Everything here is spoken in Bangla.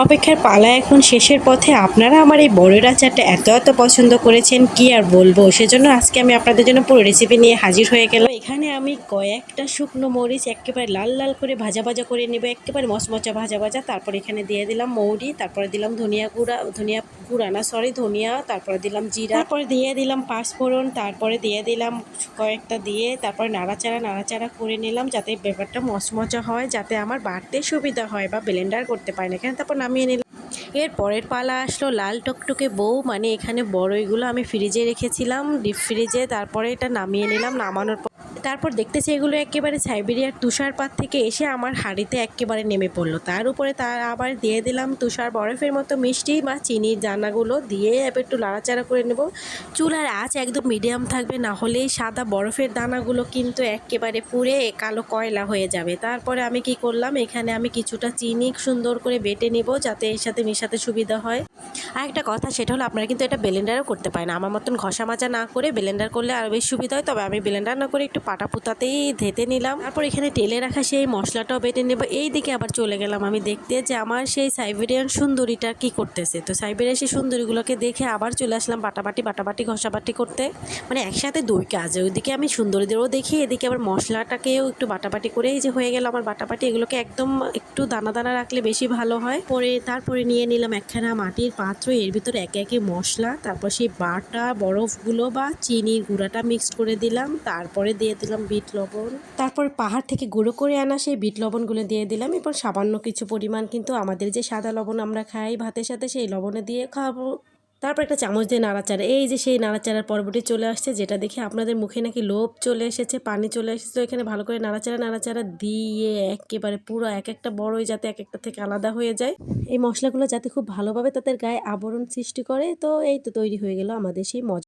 অপেক্ষার পালা এখন শেষের পথে। আপনারা আমার এই বড়ের আচারটা এত পছন্দ করেছেন কি আর বলবো। সেজন্য আজকে আমি আপনাদের জন্য পুরো রেসিপি নিয়ে হাজির হয়ে গেলাম। এখানে আমি কয়েকটা শুকনো মরিচ একেবারে লাল করে ভাজা করে নেব, একেবারে মচমচা ভাজা। তারপর এখানে দিয়ে দিলাম মৌরি, তারপরে দিলাম ধনিয়া, তারপরে দিলাম জিরা, তারপরে দিয়ে দিলাম পাঁচফোড়ন, তারপরে দিয়ে দিলাম কয়েকটা দিয়ে তারপরে নাড়াচাড়া করে নিলাম যাতে ব্যাপারটা মচমচা হয়, যাতে আমার বাটতে সুবিধা হয় বা ব্লেন্ডার করতে পারি না এখানে। তারপর নামিয়ে নিলাম। এর পরের পালা আসলো লাল টকটকে বউ, মানে এখানে বড়ইগুলো আমি ফ্রিজে রেখেছিলাম, ডিপ ফ্রিজে। তারপরে এটা নামিয়ে নিলাম। নামানোর পর তারপর দেখতেছি এগুলো একেবারে সাইবেরিয়ার তুষারপাত থেকে এসে আমার হাঁড়িতে একেবারে নেমে পড়লো। তার উপরে তার আবার দিয়ে দিলাম তুষার বরফের মতো মিষ্টি বা চিনির দানাগুলো দিয়ে এবার একটু নাড়াচাড়া করে নেব। চুলার আঁচ একদম মিডিয়াম থাকবে, না হলে সাদা বরফের দানাগুলো কিন্তু একেবারে পুড়ে কালো কয়লা হয়ে যাবে। তারপরে আমি কি করলাম, এখানে আমি কিছুটা চিনি সুন্দর করে বেটে নেব যাতে এর সাথে মেশাতে সুবিধা হয়। আর একটা কথা, সেটা হলো আপনারা কিন্তু এটা ব্লেন্ডারও করতে পারেন, আমার মতন ঘষা মাজা না করে ব্লেন্ডার করলে আরও বেশি সুবিধা হয়। তবে আমি ব্লেন্ডার না করে একটু পাটা পুতাতেই ধেতে নিলাম। তারপর এখানে তেলে রাখা সেই মশলাটাও বেটে নেব। এই দিকে আবার চলে গেলাম আমি দেখতে যে আমার সেই সাইবেরিয়ান সুন্দরীটা কি করতেছে। তো সাইবেরিয়ান সেই সুন্দরীগুলোকে দেখে আবার চলে আসলাম বাটাবাটি ঘষাবাটি করতে, মানে একসাথে দুই কাজে। ওইদিকে আমি সুন্দরীদেরও দেখি, এদিকে আবার মশলাটাকেও একটু বাটাবাটি করে এই যে হয়ে গেল আমার বাটাবাটি। এগুলোকে একদম একটু দানা রাখলে বেশি ভালো হয়। তারপরে নিয়ে নিলাম একখানা মাটির পাত্র, এর ভিতরে একে মশলা, তারপর সেই বাটা বরফগুলো বা চিনির গুঁড়াটা মিক্সড করে দিলাম। তারপরে দিয়ে দিলাম বিট লবণ, তারপর পাহাড় থেকে গুঁড়ো করে আনা সেই বিট লবণগুলো দিয়ে দিলাম। এরপর সামান্য কিছু পরিমাণ কিন্তু আমাদের যে সাদা লবণ আমরা খাই ভাতের সাথে, সেই লবণে দিয়ে খাবো। তারপর একটা চামচ দিয়ে নাড়াচাড়া, এই যে সেই নাড়াচাড়ার পর্বটি চলে আসছে, যেটা দেখে আপনাদের মুখে নাকি লোভ চলে এসেছে, পানি চলে এসেছে। তো এখানে ভালো করে নাড়াচাড়া দিয়ে একেবারে পুরো একটা বড়ই যাতে একটা থেকে আলাদা হয়ে যায়, এই মশলাগুলো যাতে খুব ভালোভাবে তাদের গায়ে আবরণ সৃষ্টি করে। তো এই তো তৈরি হয়ে গেল আমাদের সেই মজা।